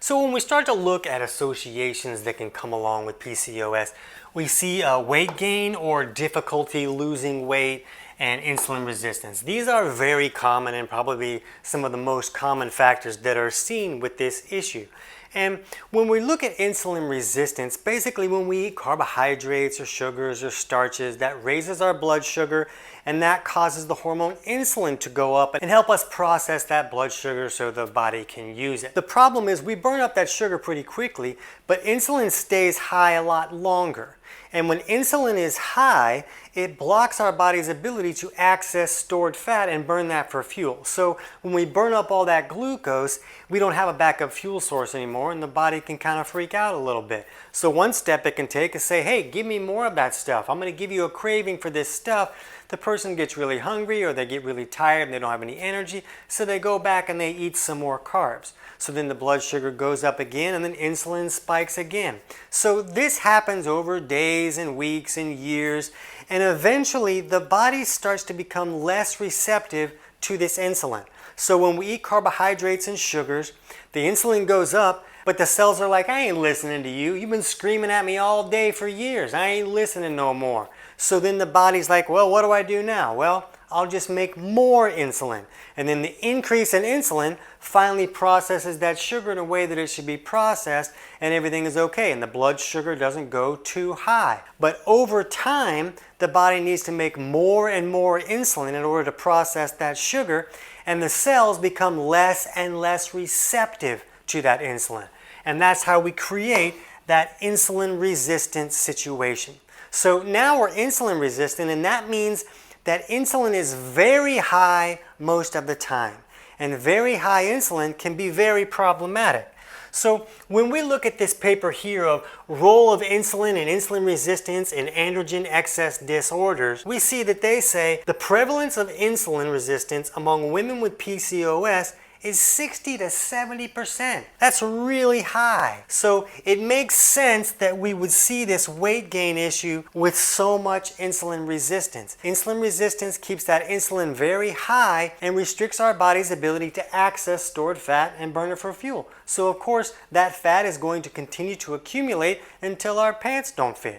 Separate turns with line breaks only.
So when we start to look at associations that can come along with PCOS, we see weight gain or difficulty losing weight and insulin resistance. These are very common and probably some of the most common factors that are seen with this issue. And when we look at insulin resistance, basically when we eat carbohydrates or sugars or starches, that raises our blood sugar and that causes the hormone insulin to go up and help us process that blood sugar so the body can use it. The problem is we burn up that sugar pretty quickly, but insulin stays high a lot longer. And when insulin is high, it blocks our body's ability to access stored fat and burn that for fuel. So when we burn up all that glucose, we don't have a backup fuel source anymore and the body can kind of freak out a little bit. So one step it can take is say, hey, give me more of that stuff. I'm going to give you a craving for this stuff. The person gets really hungry or they get really tired and they don't have any energy, so they go back and they eat some more carbs. So then the blood sugar goes up again and then insulin spikes again. So this happens over days and weeks and years, and eventually the body starts to become less receptive to this insulin. So when we eat carbohydrates and sugars, the insulin goes up, but the cells are like, I ain't listening to you. You've been screaming at me all day for years. I ain't listening no more. So then the body's like, well, what do I do now? Well, I'll just make more insulin. And then the increase in insulin finally processes that sugar in a way that it should be processed and everything is okay and the blood sugar doesn't go too high. But over time, the body needs to make more and more insulin in order to process that sugar, and the cells become less and less receptive to that insulin. And that's how we create that insulin resistant situation. So now we're insulin resistant, and that means that insulin is very high most of the time. And very high insulin can be very problematic. So when we look at this paper here of role of insulin and insulin resistance in androgen excess disorders, we see that they say the prevalence of insulin resistance among women with PCOS is 60 to 70%. That's really high. So it makes sense that we would see this weight gain issue with so much insulin resistance. Insulin resistance keeps that insulin very high and restricts our body's ability to access stored fat and burn it for fuel. So of course that fat is going to continue to accumulate until our pants don't fit.